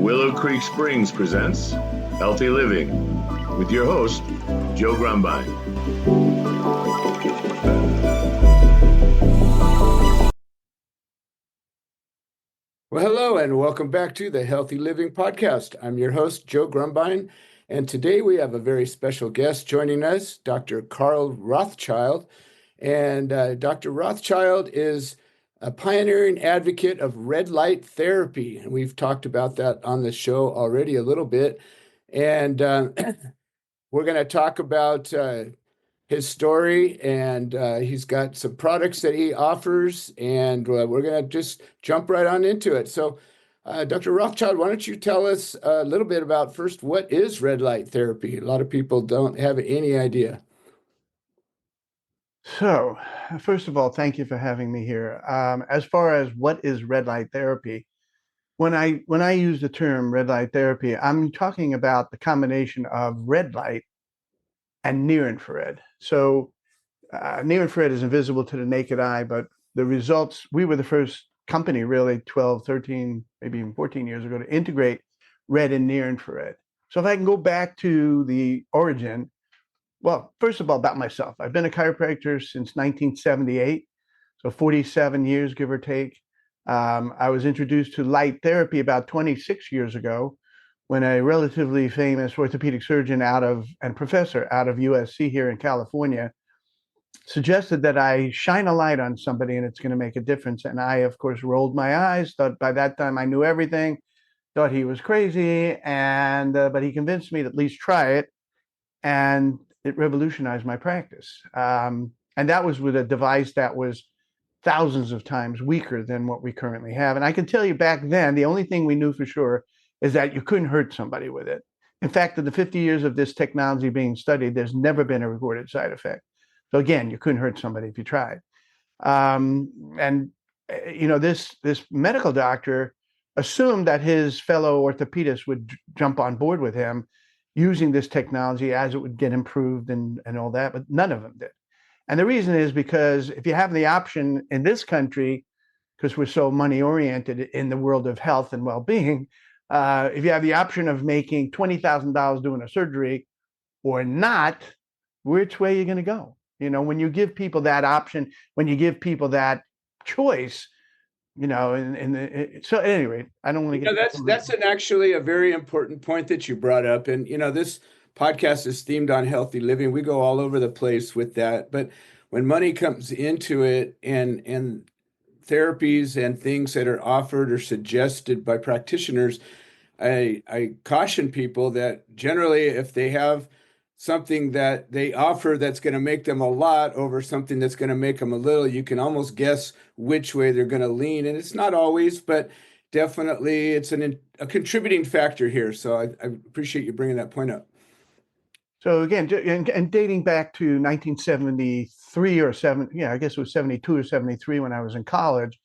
Willow Creek Springs presents Healthy Living with your host, Joe Grumbine. Well, hello, and welcome back to the Healthy Living Podcast. I'm your host, Joe Grumbine, and today we have a very special guest joining us, Dr. Carl Rothschild. And Dr. Rothschild is a pioneering advocate of red light therapy. And we've talked about that on the show already a little bit. And we're going to talk about his story, and he's got some products that he offers, and we're going to just jump right on into it. So, Dr. Rothschild, why don't you tell us a little bit about first, what is red light therapy? A lot of people don't have any idea. So, first of all, thank you for having me here. As far as what is red light therapy, when I use the term red light therapy, I'm talking about the combination of red light and near infrared. So, near infrared is invisible to the naked eye, but the results, we were the first company really 12, 13, maybe even 14 years ago to integrate red and near infrared. So if I can go back to the origin, well, first of all, about myself. I've been a chiropractor since 1978, so 47 years, give or take. I was introduced to light therapy about 26 years ago when a relatively famous orthopedic surgeon and professor out of USC here in California suggested that I shine a light on somebody and it's going to make a difference. And I, of course, rolled my eyes, thought by that time I knew everything, thought he was crazy, but he convinced me to at least try it. And it revolutionized my practice. And that was with a device that was thousands of times weaker than what we currently have. And I can tell you back then, the only thing we knew for sure is that you couldn't hurt somebody with it. In fact, in the 50 years of this technology being studied, there's never been a recorded side effect. So again, you couldn't hurt somebody if you tried. This medical doctor assumed that his fellow orthopedists would jump on board with him using this technology as it would get improved and all that, but none of them did. And the reason is because if you have the option in this country, because we're so money oriented in the world of health and well-being, if you have the option of making $20,000 doing a surgery or not, which way are you going to go? You know, when you give people that option, when you give people that choice, you know, so anyway, I don't want to get that's actually a very important point that you brought up. And, you know, this podcast is themed on healthy living. We go all over the place with that. But when money comes into it and therapies and things that are offered or suggested by practitioners, I caution people that generally if they have something that they offer that's going to make them a lot over something that's going to make them a little, you can almost guess which way they're going to lean. And it's not always, but definitely it's a contributing factor here. So I appreciate you bringing that point up. So again, and dating back to 1973 or I guess it was 72 or 73 when I was in college.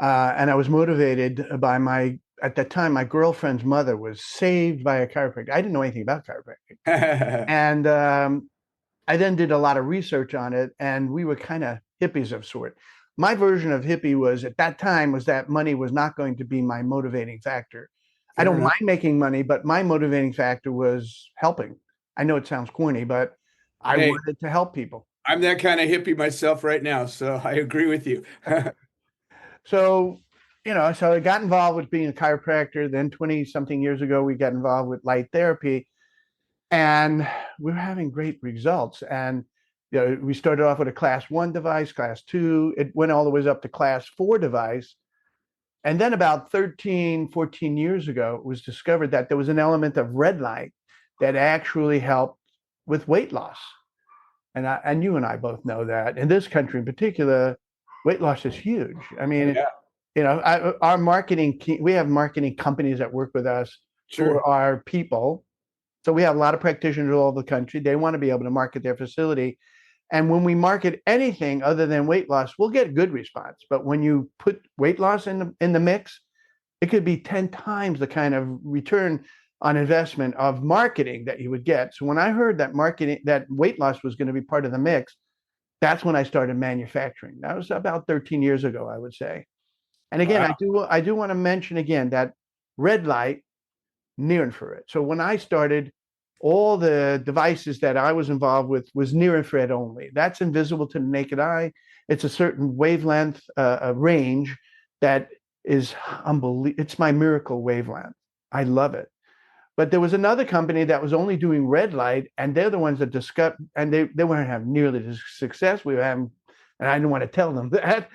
And I was motivated by at that time, my girlfriend's mother was saved by a chiropractor. I didn't know anything about chiropractic. And I then did a lot of research on it, and we were kind of hippies of sort. My version of hippie was at that time was that money was not going to be my motivating factor. Fair I don't enough. Mind making money, but my motivating factor was helping. I know it sounds corny, but I wanted to help people. I'm that kind of hippie myself right now, so I agree with you. So I got involved with being a chiropractor. Then 20 something years ago, we got involved with light therapy, and we're having great results. And we started off with a class 1 device, class 2. It went all the way up to class 4 device. And then about 13, 14 years ago, it was discovered that there was an element of red light that actually helped with weight loss. And you and I both know that in this country in particular, weight loss is huge. I mean, our marketing, we have marketing companies that work with us for our people. So we have a lot of practitioners all over the country. They want to be able to market their facility. And when we market anything other than weight loss, we'll get good response. But when you put weight loss in the mix, it could be 10 times the kind of return on investment of marketing that you would get. So when I heard that weight loss was going to be part of the mix, that's when I started manufacturing. That was about 13 years ago, I would say. And again, wow. I do want to mention again that red light near infrared. So when I started, all the devices that I was involved with was near infrared only. That's invisible to the naked eye. It's a certain wavelength, a range that is unbelievable. It's my miracle wavelength. I love it. But there was another company that was only doing red light, and they're the ones that discovered, and they weren't having nearly the success we were having, and I didn't want to tell them that,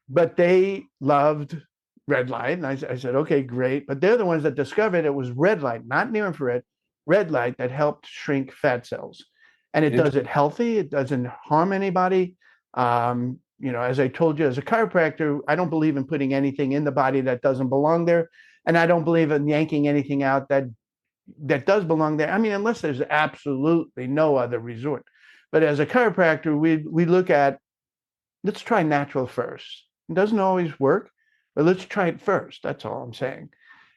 but they loved red light, and I said, okay, great. But they're the ones that discovered it was red light, not near infrared, red light that helped shrink fat cells, and it does it healthy. It doesn't harm anybody. As I told you, as a chiropractor, I don't believe in putting anything in the body that doesn't belong there. And I don't believe in yanking anything out that does belong there. I mean, unless there's absolutely no other resort. But as a chiropractor, we look at, let's try natural first. It doesn't always work, but let's try it first. That's all I'm saying.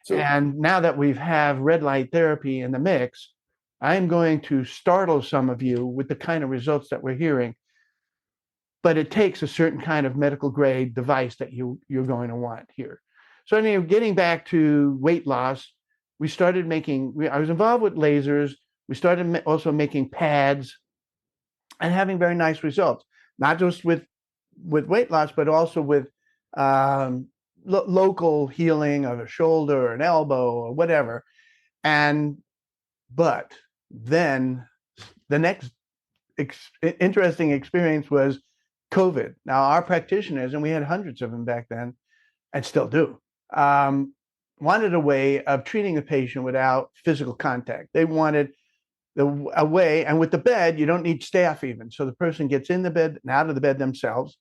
And now that we have red light therapy in the mix, I'm going to startle some of you with the kind of results that we're hearing. But it takes a certain kind of medical grade device that you're going to want here. So anyway, getting back to weight loss, we started I was involved with lasers. We started also making pads and having very nice results, not just with weight loss, but also with local healing of a shoulder or an elbow or whatever. But then the next interesting experience was COVID. Now, our practitioners, and we had hundreds of them back then, and still do, wanted a way of treating a patient without physical contact. They wanted a way, and with the bed, you don't need staff even. So the person gets in the bed and out of the bed themselves.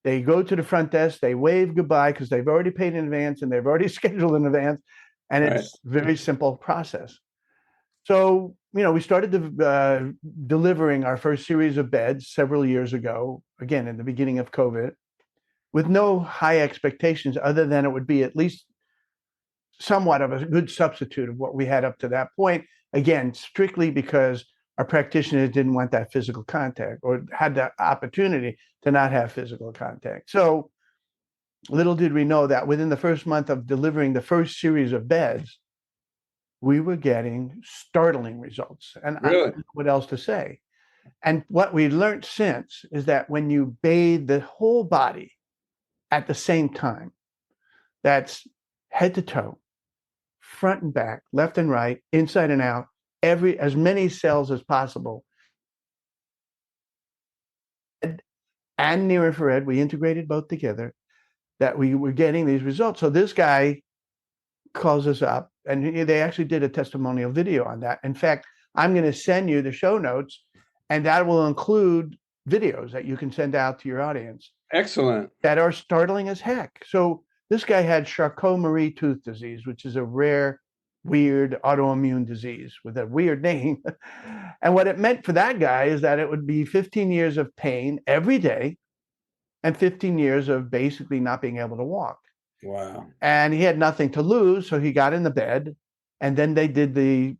They go to the front desk, they wave goodbye because they've already paid in advance and they've already scheduled in advance. And it's a very simple process. So, we started delivering our first series of beds several years ago, again, in the beginning of COVID, with no high expectations other than it would be at least somewhat of a good substitute of what we had up to that point. Again, strictly because our practitioners didn't want that physical contact or had the opportunity to not have physical contact. So little did we know that within the first month of delivering the first series of beds, we were getting startling results. And really? I don't know what else to say. And what we learned since is that when you bathe the whole body at the same time, that's head to toe, front and back, left and right, inside and out, as many cells as possible. And near infrared, we integrated both together, that we were getting these results. So this guy calls us up, and they actually did a testimonial video on that. In fact, I'm going to send you the show notes, and that will include videos that you can send out to your audience. Excellent. That are startling as heck. So this guy had Charcot-Marie-Tooth disease, which is a rare, weird autoimmune disease with a weird name. And what it meant for that guy is that it would be 15 years of pain every day and 15 years of basically not being able to walk. Wow. And he had nothing to lose, so he got in the bed, and then they did the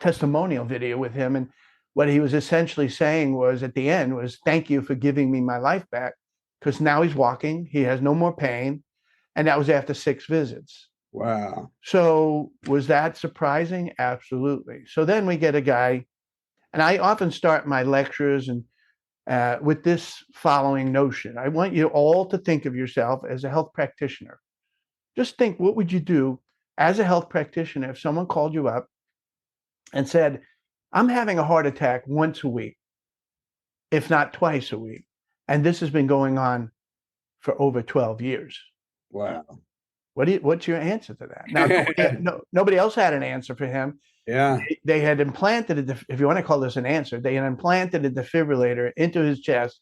testimonial video with him. And what he was essentially saying was, at the end, was, thank you for giving me my life back, because now he's walking, he has no more pain, and that was after 6 visits. Wow. So was that surprising? Absolutely. So then we get a guy, and I often start my lectures and with this following notion. I want you all to think of yourself as a health practitioner. Just think, what would you do as a health practitioner if someone called you up and said, I'm having a heart attack once a week, if not twice a week, and this has been going on for over 12 years. Wow. What's your answer to that? Now, nobody else had an answer for him. Yeah. They had implanted, if you want to call this an answer, they had implanted a defibrillator into his chest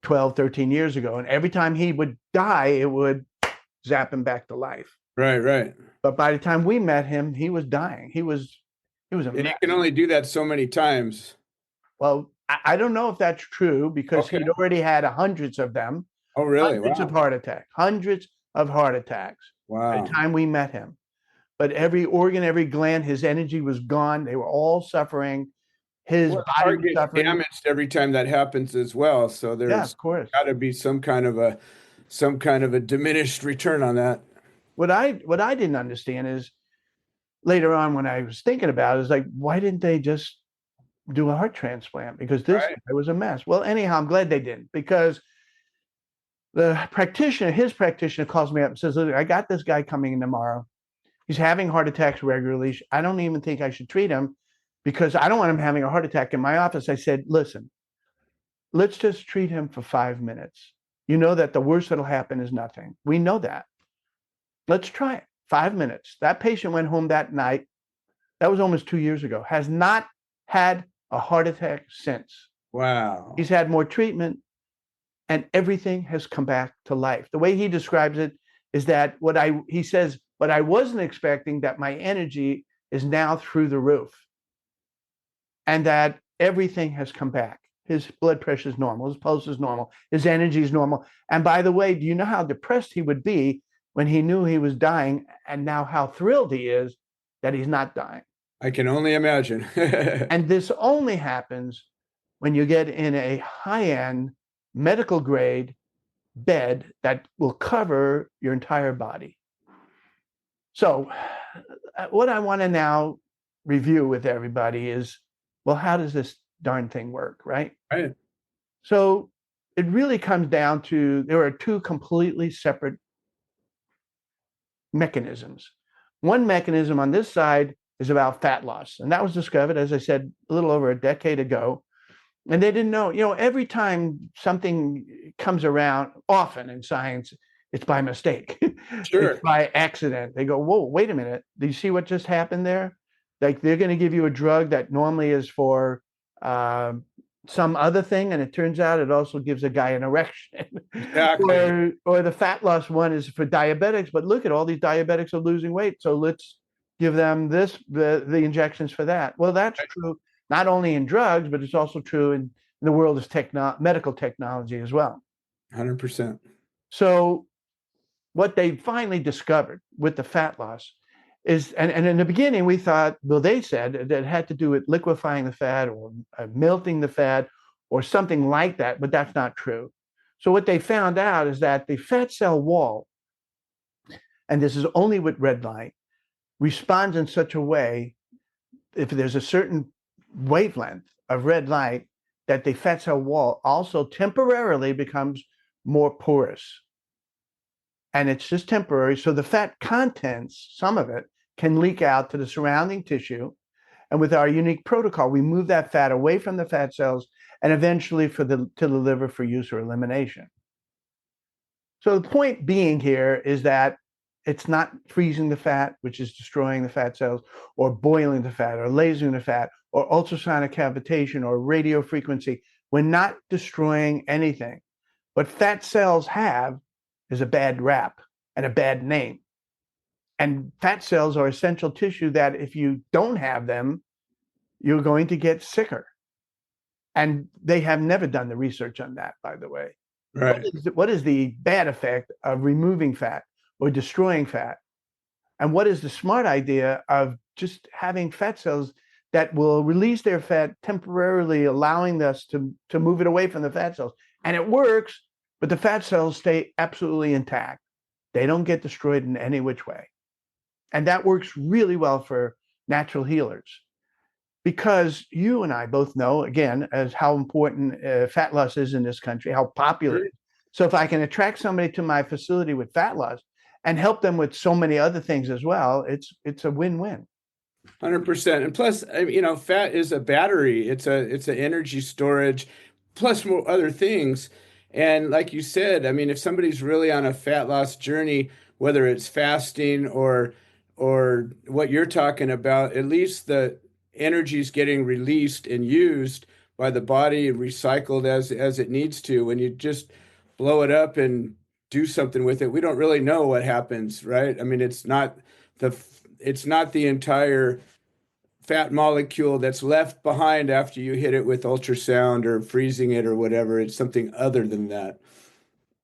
12, 13 years ago. And every time he would die, it would zap him back to life. Right. But by the time we met him, he was dying. He was a mess. You can only do that so many times. Well, I don't know if that's true, because he'd already had hundreds of them. Oh, really? Hundreds of heart attacks. Hundreds of heart attacks. Wow. By the time we met him. But every organ, every gland, his energy was gone. They were all suffering. His body was suffering. Damaged every time that happens as well. So there's got to be some kind of a diminished return on that. What I didn't understand is later on, when I was thinking about it, it's like, why didn't they just do a heart transplant? Because this guy was a mess. Well, anyhow, I'm glad they didn't, because his practitioner calls me up and says, look, I got this guy coming in tomorrow. He's having heart attacks regularly. I don't even think I should treat him because I don't want him having a heart attack in my office. I said, listen, let's just treat him for 5 minutes. You know that the worst that'll happen is nothing. We know that. Let's try it. 5 minutes. That patient went home that night. That was almost 2 years ago. Has not had a heart attack since. Wow. He's had more treatment and everything has come back to life. The way he describes it is that he says, but I wasn't expecting that my energy is now through the roof and that everything has come back. His blood pressure is normal. His pulse is normal. His energy is normal. And by the way, do you know how depressed he would be when he knew he was dying, and now how thrilled he is that he's not dying? I can only imagine. And this only happens when you get in a high-end medical grade bed that will cover your entire body. So what I want to now review with everybody is, well, how does this darn thing work, right? Right. So it really comes down to, there are two completely separate mechanisms. One mechanism on this side is about fat loss. And that was discovered, as I said, a little over a decade ago. And they didn't know, every time something comes around, often in science, it's by mistake. Sure. It's by accident. They go, whoa, wait a minute. Do you see what just happened there? Like, they're going to give you a drug that normally is for some other thing, and it turns out it also gives a guy an erection. Exactly. Or the fat loss one is for diabetics, but look at all these diabetics are losing weight, so let's give them the injections for that. Well, that's true not only in drugs, but it's also true in the world of medical technology as well. 100%. So what they finally discovered with the fat loss is, and in the beginning we thought, well, they said that it had to do with liquefying the fat or melting the fat or something like that, but that's not true. So what they found out is that the fat cell wall, and this is only with red light, responds in such a way, if there's a certain wavelength of red light, that the fat cell wall also temporarily becomes more porous. And it's just temporary. So the fat contents, some of it, can leak out to the surrounding tissue. And with our unique protocol, we move that fat away from the fat cells and eventually to the liver for use or elimination. So the point being here is that it's not freezing the fat, which is destroying the fat cells, or boiling the fat, or lasering the fat, or ultrasonic cavitation, or radio frequency. We're not destroying anything. What fat cells have is a bad rap and a bad name. And fat cells are essential tissue that if you don't have them, you're going to get sicker. And they have never done the research on that, by the way. Right. What is the bad effect of removing fat or destroying fat? And what is the smart idea of just having fat cells that will release their fat temporarily, allowing us to move it away from the fat cells? And it works, but the fat cells stay absolutely intact. They don't get destroyed in any which way. And that works really well for natural healers, because you and I both know, again, as how important fat loss is in this country, how popular it is. So if I can attract somebody to my facility with fat loss and help them with so many other things as well, it's a win-win. 100%. And plus, fat is a battery. It's an energy storage, plus more other things. And like you said, if somebody's really on a fat loss journey, whether it's fasting or what you're talking about, at least the energy is getting released and used by the body, recycled as it needs to. When you just blow it up and do something with it, we don't really know what happens, right? It's not the entire fat molecule that's left behind after you hit it with ultrasound or freezing it or whatever. It's something other than that.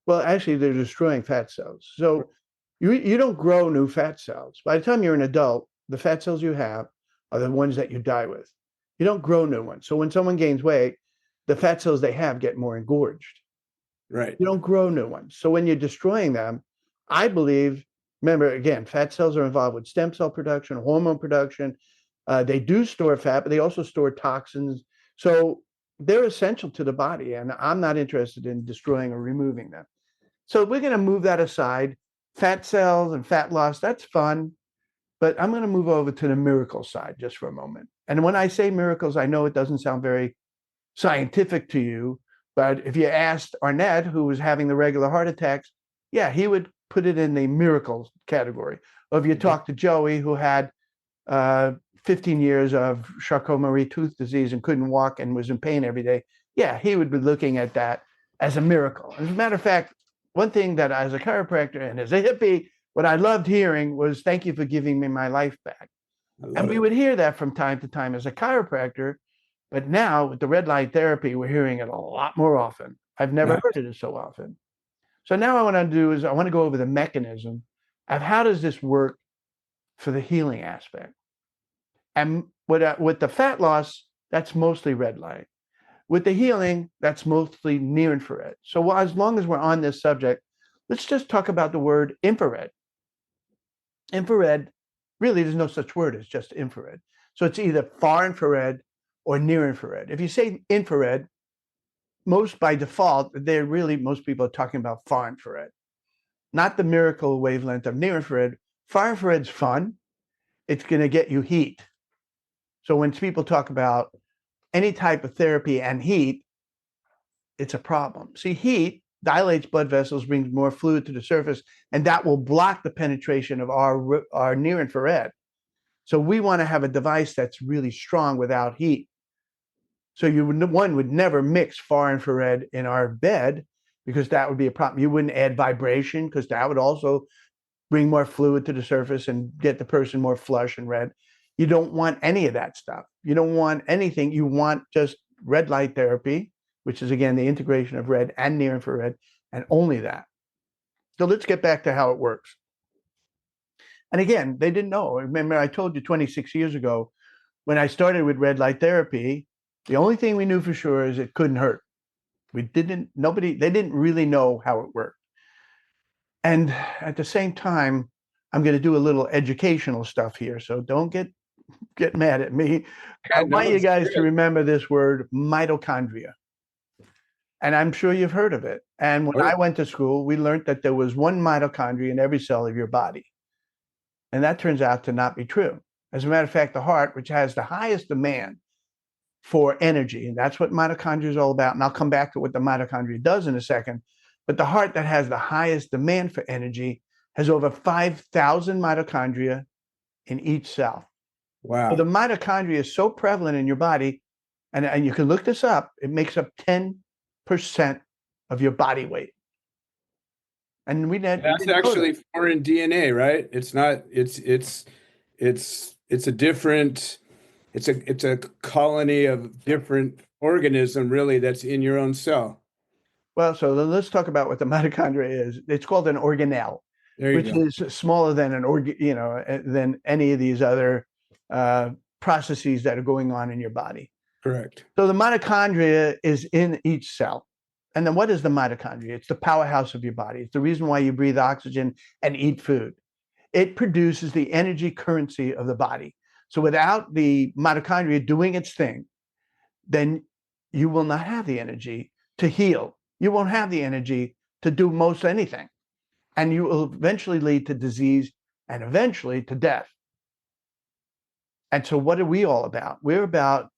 Well, actually, they're destroying fat cells. So you don't grow new fat cells. By the time you're an adult, the fat cells you have are the ones that you die with. You don't grow new ones. So when someone gains weight, the fat cells they have get more engorged. Right. You don't grow new ones. So when you're destroying them, I believe Remember, again, fat cells are involved with stem cell production, hormone production. They do store fat, but they also store toxins. So they're essential to the body, and I'm not interested in destroying or removing them. So we're going to move that aside. Fat cells and fat loss, that's fun. But I'm going to move over to the miracle side just for a moment. And when I say miracles, I know it doesn't sound very scientific to you, but if you asked Arnett, who was having the regular heart attacks, yeah, he would put it in the miracles category. Or if you talk to Joey, who had 15 years of Charcot-Marie-Tooth disease and couldn't walk and was in pain every day, yeah, he would be looking at that as a miracle. As a matter of fact, one thing that as a chiropractor and as a hippie, what I loved hearing was, thank you for giving me my life back. And we would hear that from time to time as a chiropractor. But now with the red light therapy, we're hearing it a lot more often. I've never heard it so often. So now what I want to do is I want to go over the mechanism of how does this work for the healing aspect. And with the fat loss, that's mostly red light. With the healing, that's mostly near infrared. So as long as we're on this subject, let's just talk about the word infrared. Infrared, really, there's no such word as just infrared. So it's either far infrared or near infrared. If you say infrared, most by default, most people are talking about far infrared, not the miracle wavelength of near infrared. Far infrared's fun. It's going to get you heat. So when people talk about any type of therapy and heat, it's a problem. See, heat dilates blood vessels, brings more fluid to the surface, and that will block the penetration of our near infrared. So we want to have a device that's really strong without heat. So one would never mix far infrared in our bed because that would be a problem. You wouldn't add vibration because that would also bring more fluid to the surface and get the person more flush and red. You don't want any of that stuff. You don't want anything. You want just red light therapy, which is, again, the integration of red and near infrared, and only that. So let's get back to how it works. And again, they didn't know. Remember, I told you 26 years ago, when I started with red light therapy, the only thing we knew for sure is it couldn't hurt. They didn't really know how it worked. And at the same time, I'm going to do a little educational stuff here. So don't get mad at me. I want you guys to remember this word, mitochondria. And I'm sure you've heard of it. And when I went to school, we learned that there was one mitochondria in every cell of your body. And that turns out to not be true. As a matter of fact, the heart, which has the highest demand for energy, and that's what mitochondria is all about. And I'll come back to what the mitochondria does in a second. But the heart that has the highest demand for energy has over 5,000 mitochondria in each cell. Wow. So the mitochondria is so prevalent in your body, and you can look this up, it makes up 10% of your body weight. And that's actually foreign DNA, right? It's not, it's a different, it's a colony of different organism really that's in your own cell. Well, so then let's talk about what the mitochondria is. It's called an organelle, which is smaller than than any of these other processes that are going on in your body. Correct. So the mitochondria is in each cell. And then what is the mitochondria? It's the powerhouse of your body. It's the reason why you breathe oxygen and eat food. It produces the energy currency of the body. So without the mitochondria doing its thing, then you will not have the energy to heal. You won't have the energy to do most anything. And you will eventually lead to disease and eventually to death. And so what are we all about? We're about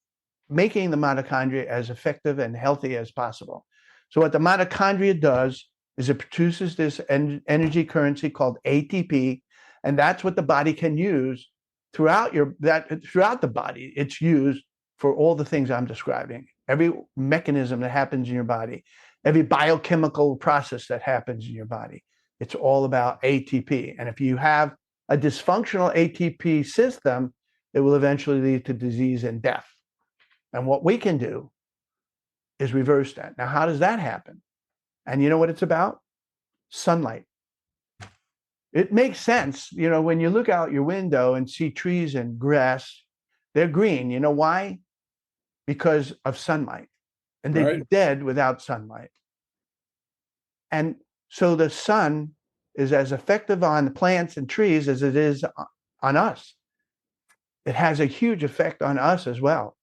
making the mitochondria as effective and healthy as possible. So what the mitochondria does is it produces this energy currency called ATP, and that's what the body can use throughout the body. It's used for all the things I'm describing. Every mechanism that happens in your body, every biochemical process that happens in your body, it's all about ATP. And if you have a dysfunctional ATP system, it will eventually lead to disease and death. And what we can do is reverse that. Now, how does that happen? And you know what it's about? Sunlight. It makes sense. When you look out your window and see trees and grass, they're green. You know why? Because of sunlight. And they'd be dead without sunlight. And so the sun is as effective on the plants and trees as it is on us. It has a huge effect on us as well.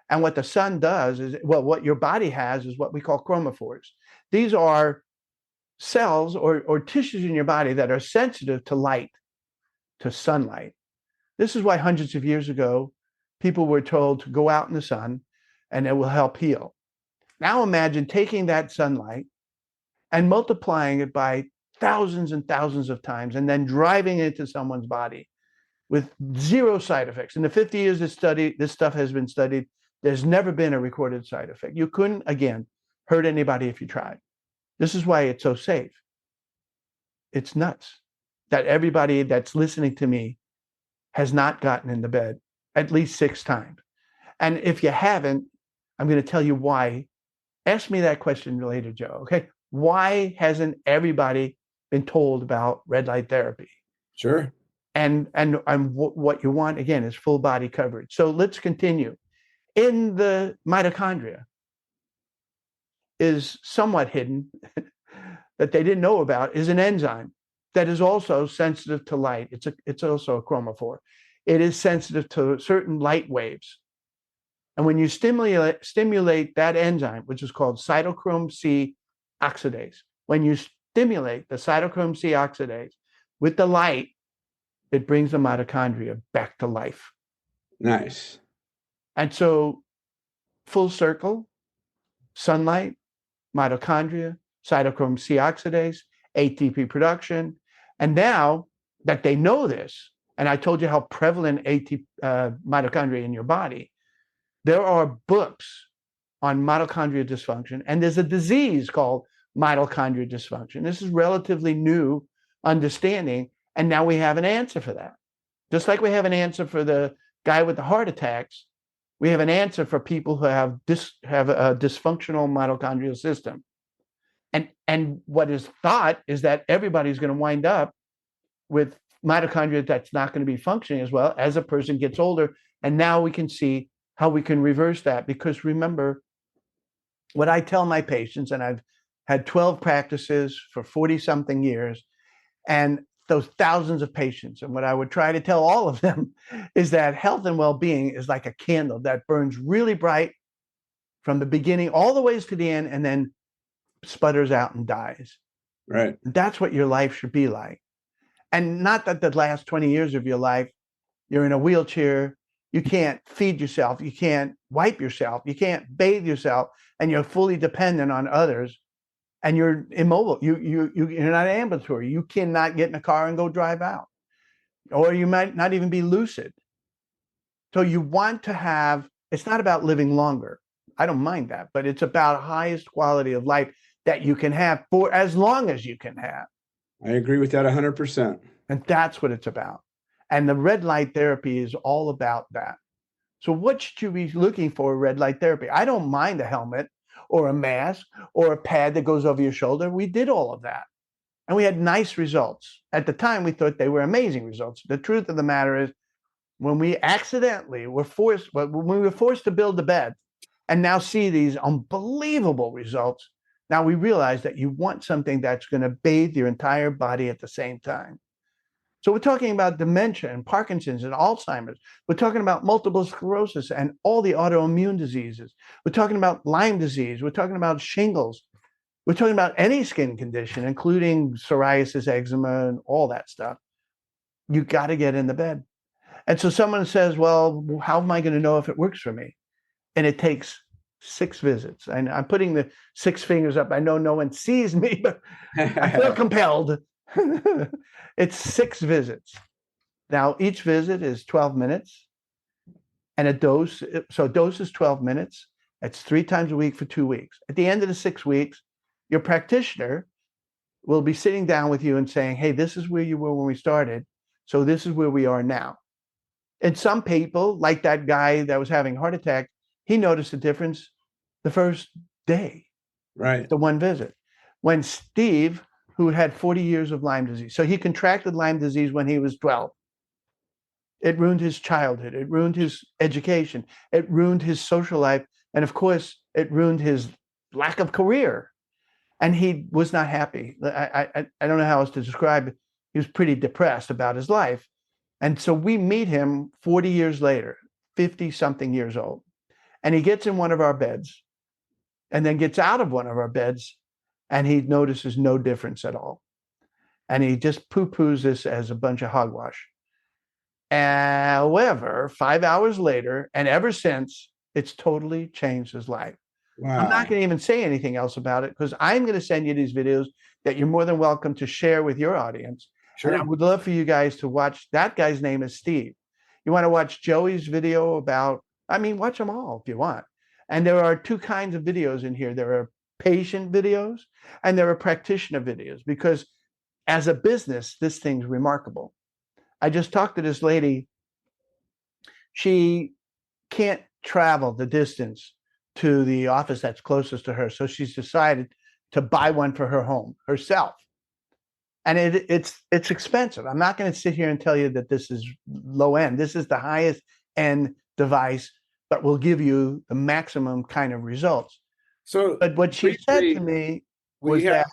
And what the sun does is, well, what your body has is what we call chromophores. These are cells or tissues in your body that are sensitive to light, to sunlight. This is why hundreds of years ago, people were told to go out in the sun and it will help heal. Now imagine taking that sunlight and multiplying it by thousands and thousands of times and then driving it into someone's body with zero side effects. In the 50 years this stuff has been studied, there's never been a recorded side effect. You couldn't, again, hurt anybody if you tried. This is why it's so safe. It's nuts that everybody that's listening to me has not gotten into bed at least 6 times. And if you haven't, I'm going to tell you why. Ask me that question later, Joe, okay? Why hasn't everybody been told about red light therapy? Sure. And what you want, again, is full body coverage. So let's continue. In the mitochondria is somewhat hidden that they didn't know about is an enzyme that is also sensitive to light. It's also a chromophore. It is sensitive to certain light waves. And when you stimulate that enzyme, which is called cytochrome C oxidase, when you stimulate the cytochrome C oxidase with the light, it brings the mitochondria back to life. Nice. And so full circle, sunlight, mitochondria, cytochrome C oxidase, ATP production. And now that they know this, and I told you how prevalent mitochondria in your body, there are books on mitochondrial dysfunction, and there's a disease called mitochondrial dysfunction. This is relatively new understanding, and now we have an answer for that. Just like we have an answer for the guy with the heart attacks, we have an answer for people who have a dysfunctional mitochondrial system. And what is thought is that everybody's going to wind up with mitochondria that's not going to be functioning as well as a person gets older. And now we can see how we can reverse that. Because remember, what I tell my patients, and I've had 12 practices for 40-something years, and those thousands of patients, and what I would try to tell all of them is that health and well-being is like a candle that burns really bright from the beginning all the ways to the end, and then sputters out and dies. Right. That's what your life should be like. And not that the last 20 years of your life, you're in a wheelchair, you can't feed yourself, you can't wipe yourself, you can't bathe yourself, and you're fully dependent on others, and you're immobile. You're not ambulatory. You cannot get in a car and go drive out. Or you might not even be lucid. So you want to have, it's not about living longer. I don't mind that, but it's about highest quality of life that you can have for as long as you can have. I agree with that 100%. And that's what it's about. And the red light therapy is all about that. So what should you be looking for red light therapy? I don't mind a helmet or a mask or a pad that goes over your shoulder. We did all of that. And we had nice results. At the time, we thought they were amazing results. The truth of the matter is, when we accidentally were forced to build the bed and now see these unbelievable results, now we realize that you want something that's going to bathe your entire body at the same time. So we're talking about dementia and Parkinson's and Alzheimer's. We're talking about multiple sclerosis and all the autoimmune diseases. We're talking about Lyme disease. We're talking about shingles. We're talking about any skin condition, including psoriasis, eczema, and all that stuff. You got to get in the bed. And so someone says, well, how am I going to know if it works for me? And it takes 6 visits. And I'm putting the 6 fingers up. I know no one sees me, but I feel compelled. It's 6 visits. Now, each visit is 12 minutes and a dose. So a dose is 12 minutes. That's 3 times a week for 2 weeks. At the end of the 6 weeks, your practitioner will be sitting down with you and saying, hey, this is where you were when we started. So this is where we are now. And some people, like that guy that was having a heart attack, he noticed a difference the first day, right? The one visit. When Steve, who had 40 years of Lyme disease, so he contracted Lyme disease when he was 12. It ruined his childhood. It ruined his education. It ruined his social life. And of course, it ruined his lack of career. And he was not happy. I don't know how else to describe it. He was pretty depressed about his life. And so we meet him 40 years later, 50 something years old. And he gets in one of our beds and then gets out of one of our beds, and he notices no difference at all. And he just poo-poos this as a bunch of hogwash. However, 5 hours later, and ever since, it's totally changed his life. Wow. I'm not going to even say anything else about it, because I'm going to send you these videos that you're more than welcome to share with your audience. Sure. And I would love for you guys to watch. That guy's name is Steve. You want to watch Joey's video about, watch them all if you want. And there are two kinds of videos in here. There are patient videos and there are practitioner videos, because as a business, this thing's remarkable. I just talked to this lady. She can't travel the distance to the office that's closest to her. So she's decided to buy one for her home herself. And it's expensive. I'm not going to sit here and tell you that this is low end. This is the highest end device, but will give you the maximum kind of results. So, but what she said to me was that,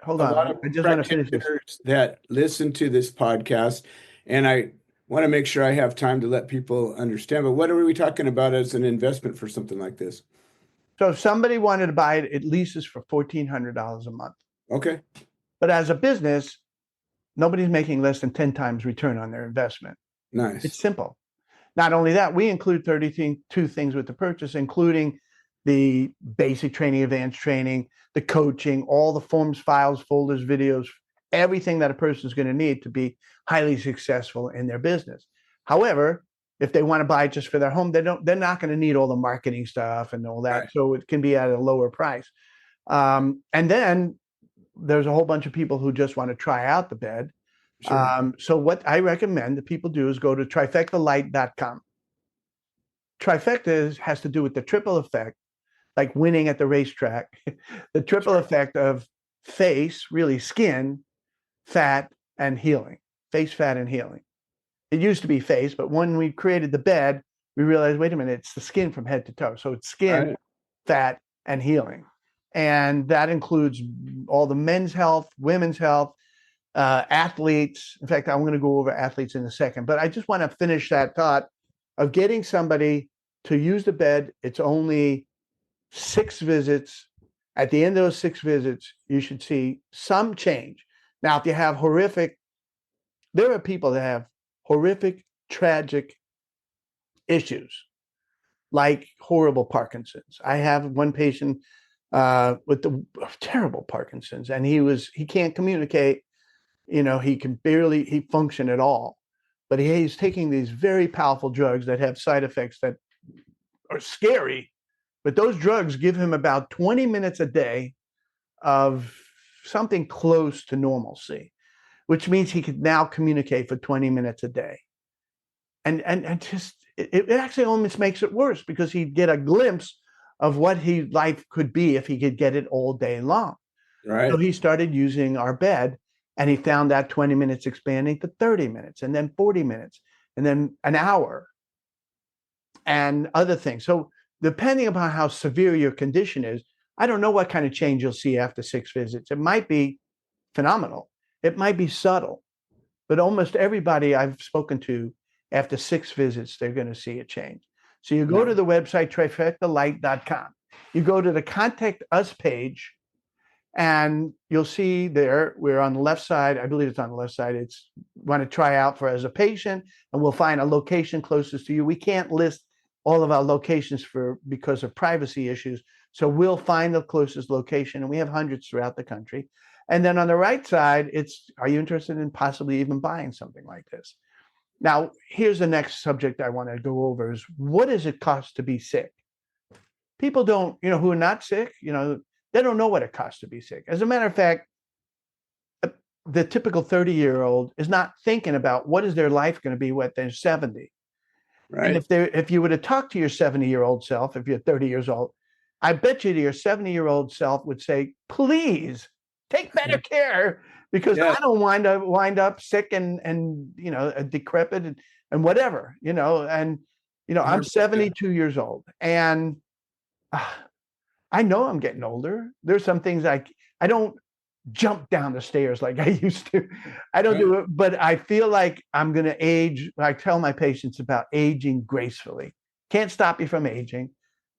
hold on, I just want to finish this. That listen to this podcast, and I want to make sure I have time to let people understand. But what are we talking about as an investment for something like this? So if somebody wanted to buy it, it leases for $1,400 a month. Okay. But as a business, nobody's making less than 10 times return on their investment. Nice. It's simple. Not only that, we include 32 things with the purchase, including the basic training, advanced training, the coaching, all the forms, files, folders, videos, everything that a person is going to need to be highly successful in their business. However, if they want to buy it just for their home, they're not going to need all the marketing stuff and all that. Right. So it can be at a lower price. And then there's a whole bunch of people who just want to try out the bed. Sure. So what I recommend that people do is go to trifectalight.com. Trifecta has to do with the triple effect, like winning at the racetrack, the triple effect of face, really skin, fat, and healing. Face, fat, and healing. It used to be face, but when we created the bed, we realized, wait a minute, it's the skin from head to toe. So it's skin, fat, and healing. And that includes all the men's health, women's health, athletes. In fact, I'm going to go over athletes in a second, but I just want to finish that thought of getting somebody to use the bed. It's only 6 visits. At the end of those 6 visits, you should see some change. Now, if you have there are people that have horrific, tragic issues, like horrible Parkinson's. I have one patient with the terrible Parkinson's, and he can't communicate. He can barely function at all, but he's taking these very powerful drugs that have side effects that are scary. But those drugs give him about 20 minutes a day of something close to normalcy, which means he could now communicate for 20 minutes a day. And just, it actually almost makes it worse, because he'd get a glimpse of what life could be if he could get it all day long. Right. So he started using our bed, and he found that 20 minutes expanding to 30 minutes, and then 40 minutes, and then an hour, and other things. So depending upon how severe your condition is, I don't know what kind of change you'll see after 6 visits. It might be phenomenal. It might be subtle. But almost everybody I've spoken to, after 6 visits, they're going to see a change. So you go to the website, trifectalight.com. You go to the Contact Us page, and you'll see there, we're on the left side. I believe it's on the left side. It's want to try out as a patient, and we'll find a location closest to you. We can't list all of our locations because of privacy issues. So we'll find the closest location, and we have hundreds throughout the country. And then on the right side, are you interested in possibly even buying something like this? Now, here's the next subject I want to go over is, what does it cost to be sick? People don't, who are not sick, they don't know what it costs to be sick. As a matter of fact, the typical 30-year-old is not thinking about what is their life going to be when they're 70. Right. And if you were to talk to your 70-year-old self, if you're 30 years old, I bet you your 70-year-old self would say, please take better care, because I don't wind up sick and decrepit and whatever, I'm 72 years old, and I know I'm getting older. There's some things I don't jump down the stairs like I used to. I don't do it, but I feel like I'm going to age. I tell my patients about aging gracefully. Can't stop you from aging.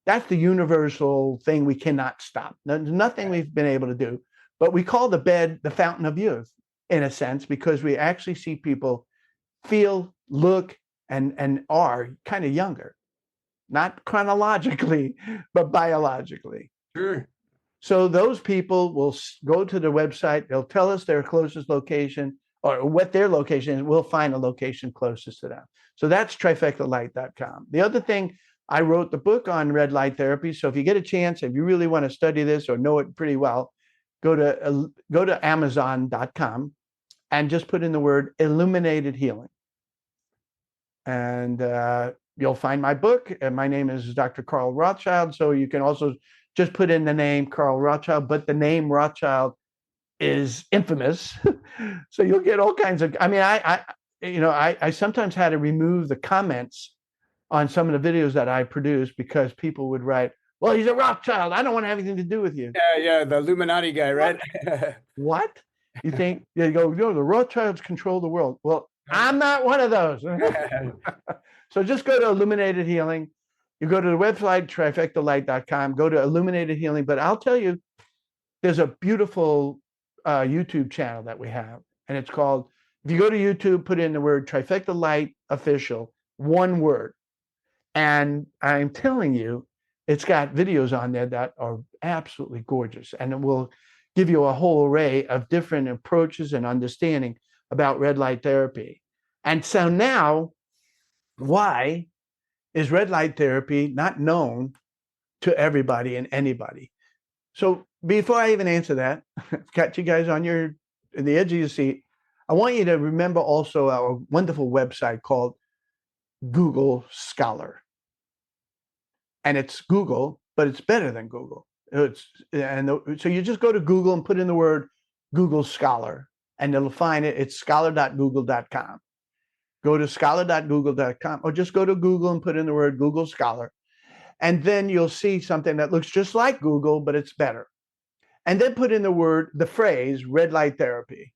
That's the universal thing we cannot stop. There's nothing we've been able to do, but we call the bed the fountain of youth in a sense, because we actually see people feel, look, and are kind of younger, not chronologically, but biologically. Sure. So those people will go to the website. They'll tell us their closest location or what their location is. We'll find a location closest to them. So that's trifectalight.com. The other thing, I wrote the book on red light therapy. So if you get a chance, if you really want to study this or know it pretty well, go to Amazon.com and just put in the word illuminated healing. And you'll find my book. And my name is Dr. Carl Rothschild. So you can also just put in the name Carl Rothschild, but the name Rothschild is infamous. So you'll get all kinds of, I mean, I sometimes had to remove the comments on some of the videos that I produced because people would write, well, he's a Rothschild. I don't want to have anything to do with you. Yeah, the Illuminati guy, right? What? You think, you go, the Rothschilds control the world. Well, I'm not one of those. So just go to Illuminated Healing. You go to the website, trifectalight.com, go to Illuminated Healing. But I'll tell you, there's a beautiful YouTube channel that we have. And it's called, if you go to YouTube, put in the word Trifecta Light Official, one word. And I'm telling you, it's got videos on there that are absolutely gorgeous. And it will give you a whole array of different approaches and understanding about red light therapy. And so now, why is red light therapy not known to everybody and anybody? So before I even answer that, got you guys on the edge of your seat. I want you to remember also our wonderful website called Google Scholar. And it's Google, but it's better than Google. So you just go to Google and put in the word Google Scholar, and it'll find it. It's scholar.google.com. Go to scholar.google.com, or just go to Google and put in the word Google Scholar. And then you'll see something that looks just like Google, but it's better. And then put in the phrase red light therapy.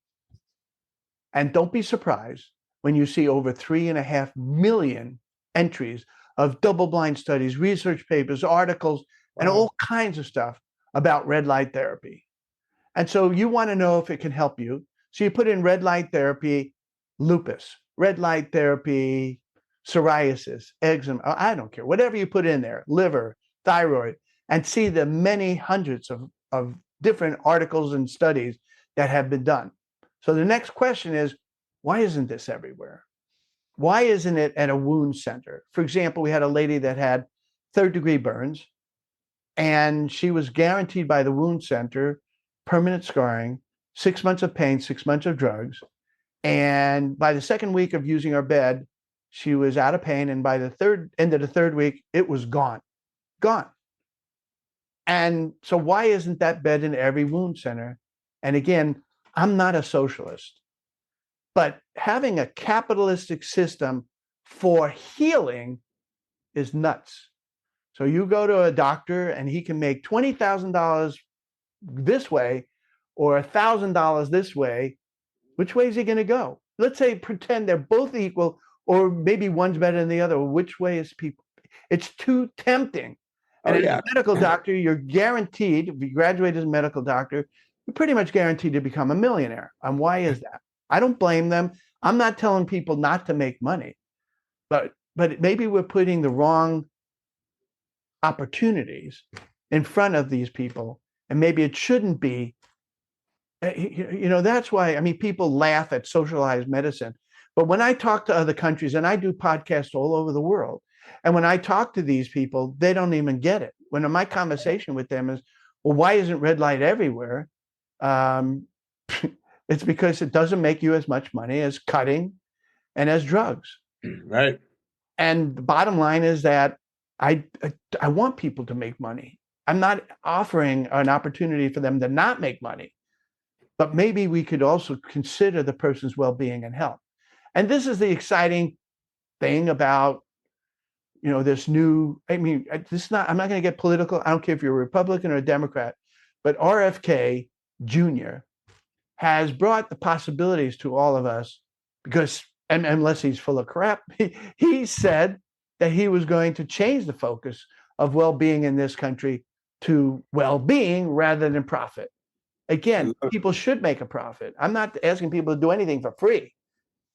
And don't be surprised when you see over 3.5 million entries of double-blind studies, research papers, articles, and all kinds of stuff about red light therapy. And so you want to know if it can help you. So you put in red light therapy, lupus, red light therapy, psoriasis, eczema, I don't care, whatever you put in there, liver, thyroid, and see the many hundreds of different articles and studies that have been done. So the next question is, why isn't this everywhere? Why isn't it at a wound center? For example, we had a lady that had third-degree burns, and she was guaranteed by the wound center permanent scarring, 6 months of pain, 6 months of drugs. And by the second week of using our bed, she was out of pain. And by the end of the third week, it was gone. And so why isn't that bed in every wound center? And again, I'm not a socialist, but having a capitalistic system for healing is nuts. So you go to a doctor and he can make $20,000 this way or $1,000 this way. Which way is he going to go? Let's say pretend they're both equal, or maybe one's better than the other. Which way is people? It's too tempting. And as a medical doctor, you're guaranteed, if you graduate as a medical doctor, you're pretty much guaranteed to become a millionaire. And why is that? I don't blame them. I'm not telling people not to make money, but maybe we're putting the wrong opportunities in front of these people, and maybe it shouldn't be. That's why, people laugh at socialized medicine. But when I talk to other countries, and I do podcasts all over the world, and when I talk to these people, they don't even get it. When my conversation with them is, well, why isn't red light everywhere? It's because it doesn't make you as much money as cutting and as drugs. Right. And the bottom line is that I want people to make money. I'm not offering an opportunity for them to not make money. But maybe we could also consider the person's well-being and health. And this is the exciting thing about, this new, I'm not going to get political. I don't care if you're a Republican or a Democrat, but RFK Jr., has brought the possibilities to all of us because, and unless he's full of crap, he said that he was going to change the focus of well-being in this country to well-being rather than profit. Again, people should make a profit. I'm not asking people to do anything for free,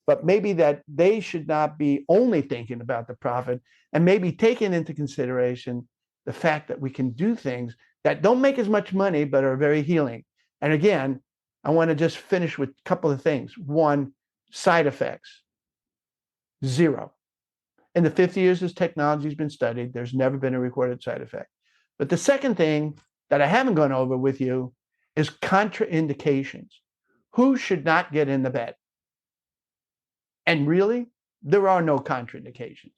but maybe that they should not be only thinking about the profit and maybe taking into consideration the fact that we can do things that don't make as much money, but are very healing. And again, I want to just finish with a couple of things. One, side effects, 0. In the 50 years this technology has been studied, there's never been a recorded side effect. But the second thing that I haven't gone over with you is contraindications. Who should not get in the bed? And really, there are no contraindications.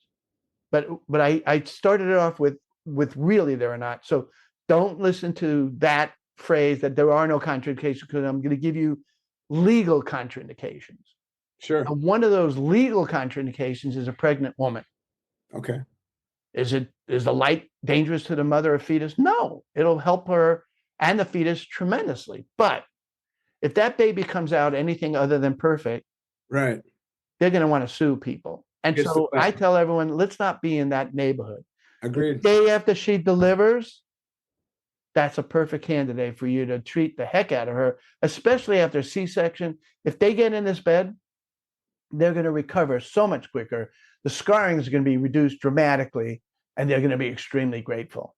But I started it off with really there are not. So don't listen to that phrase that there are no contraindications, because I'm going to give you legal contraindications. Sure. And one of those legal contraindications is a pregnant woman. Okay. Is the light dangerous to the mother or fetus? No, it'll help her and the fetus tremendously. But if that baby comes out anything other than perfect, right, they're going to want to sue people. And so I tell everyone, let's not be in that neighborhood. Agreed. The day after she delivers, that's a perfect candidate for you to treat the heck out of her, especially after C-section. If they get in this bed, they're going to recover so much quicker. The scarring is going to be reduced dramatically, and they're going to be extremely grateful.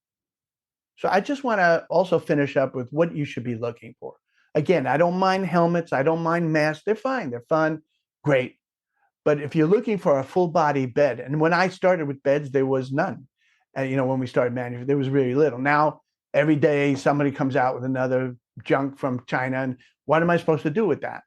So I just want to also finish up with what you should be looking for. Again, I don't mind helmets. I don't mind masks. They're fine. They're fun. Great. But if you're looking for a full body bed, and when I started with beds, there was none. And, when we started manufacturing, there was really little. Now, every day somebody comes out with another junk from China. And what am I supposed to do with that?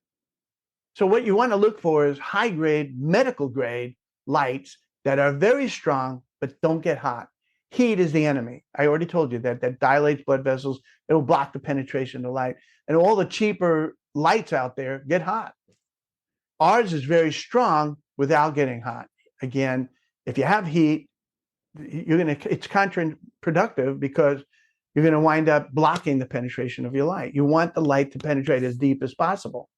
So what you want to look for is high grade, medical grade lights that are very strong, but don't get hot. Heat is the enemy. I already told you that dilates blood vessels. It will block the penetration of light. And all the cheaper lights out there get hot. Ours is very strong without getting hot. Again, if you have heat, it's counterproductive because you're going to wind up blocking the penetration of your light. You want the light to penetrate as deep as possible.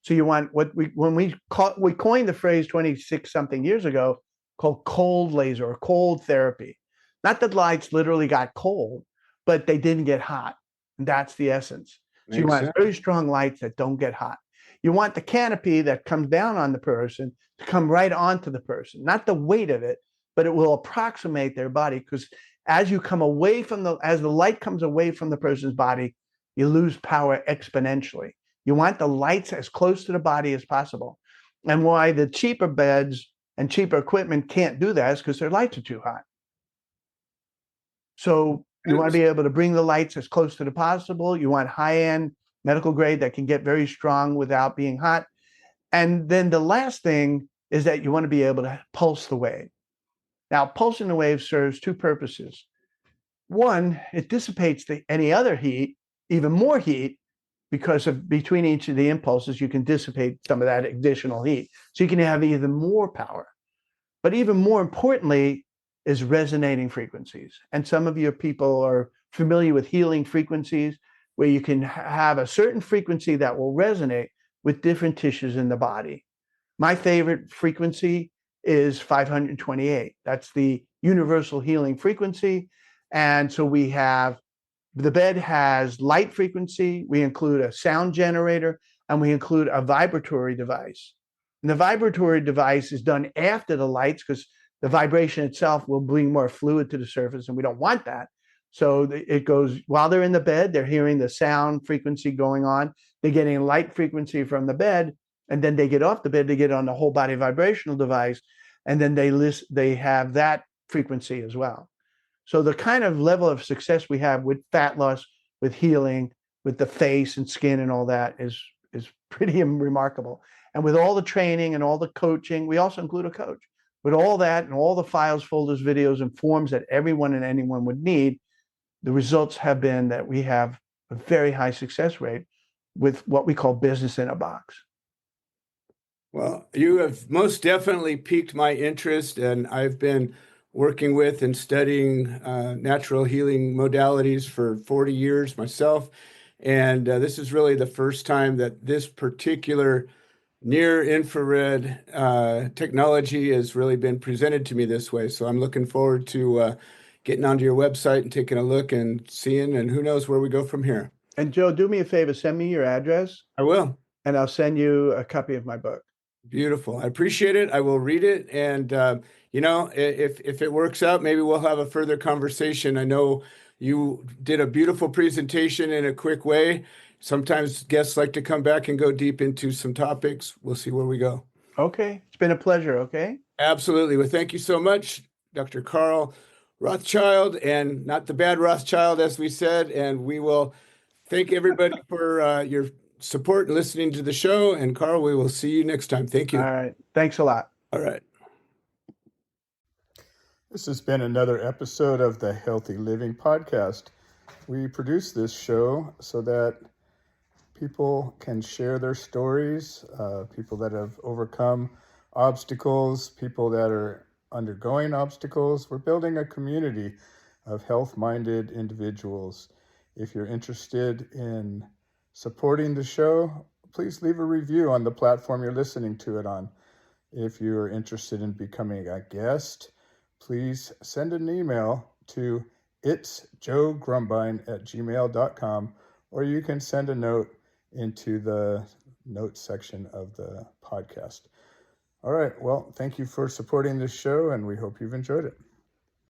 So you want when we coined the phrase 26 something years ago called cold laser or cold therapy. Not that lights literally got cold, but they didn't get hot. And that's the essence. So you want very strong lights that don't get hot. You want the canopy that comes down on the person to come right onto the person, not the weight of it, but it will approximate their body, because as the light comes away from the person's body, you lose power exponentially. You want the lights as close to the body as possible. And why the cheaper beds and cheaper equipment can't do that is because their lights are too hot. So you want to be able to bring the lights as close to the possible. You want high-end medical grade that can get very strong without being hot. And then the last thing is that you want to be able to pulse the wave. Now, pulsing the wave serves two purposes. One, it dissipates any other heat, even more heat, because between each of the impulses, you can dissipate some of that additional heat. So you can have even more power. But even more importantly is resonating frequencies. And some of your people are familiar with healing frequencies, where you can have a certain frequency that will resonate with different tissues in the body. My favorite frequency is 528. That's the universal healing frequency. And so the bed has light frequency, we include a sound generator, and we include a vibratory device. And the vibratory device is done after the lights because the vibration itself will bring more fluid to the surface, and we don't want that. So it goes while they're in the bed, they're hearing the sound frequency going on, they're getting light frequency from the bed, and then they get off the bed, they get on the whole body vibrational device, and then they have that frequency as well. So the kind of level of success we have with fat loss, with healing, with the face and skin and all that is pretty remarkable. And with all the training and all the coaching, we also include a coach. With all that and all the files, folders, videos, and forms that everyone and anyone would need, the results have been that we have a very high success rate with what we call business in a box. Well, you have most definitely piqued my interest, and I've been working with and studying natural healing modalities for 40 years myself. And this is really the first time that this particular near infrared technology has really been presented to me this way. So I'm looking forward to getting onto your website and taking a look and seeing, and who knows where we go from here. And Joe, do me a favor, send me your address. I will. And I'll send you a copy of my book. Beautiful. I appreciate it. I will read it. And, if it works out, maybe we'll have a further conversation. I know you did a beautiful presentation in a quick way. Sometimes guests like to come back and go deep into some topics. We'll see where we go. Okay. It's been a pleasure. Okay. Absolutely. Well, thank you so much, Dr. Carl Rothschild, and not the bad Rothschild, as we said. And we will thank everybody for your support and listening to the show. And Carl, we will see you next time. Thank you. All right. Thanks a lot. All right. This has been another episode of the Healthy Living Podcast. We produce this show so that people can share their stories, people that have overcome obstacles, people that are undergoing obstacles. We're building a community of health-minded individuals. If you're interested in supporting the show, please leave a review on the platform you're listening to it on. If you're interested in becoming a guest, please send an email to itsjoegrumbine@gmail.com, or you can send a note into the notes section of the podcast. All right. Well, thank you for supporting this show, and we hope you've enjoyed it.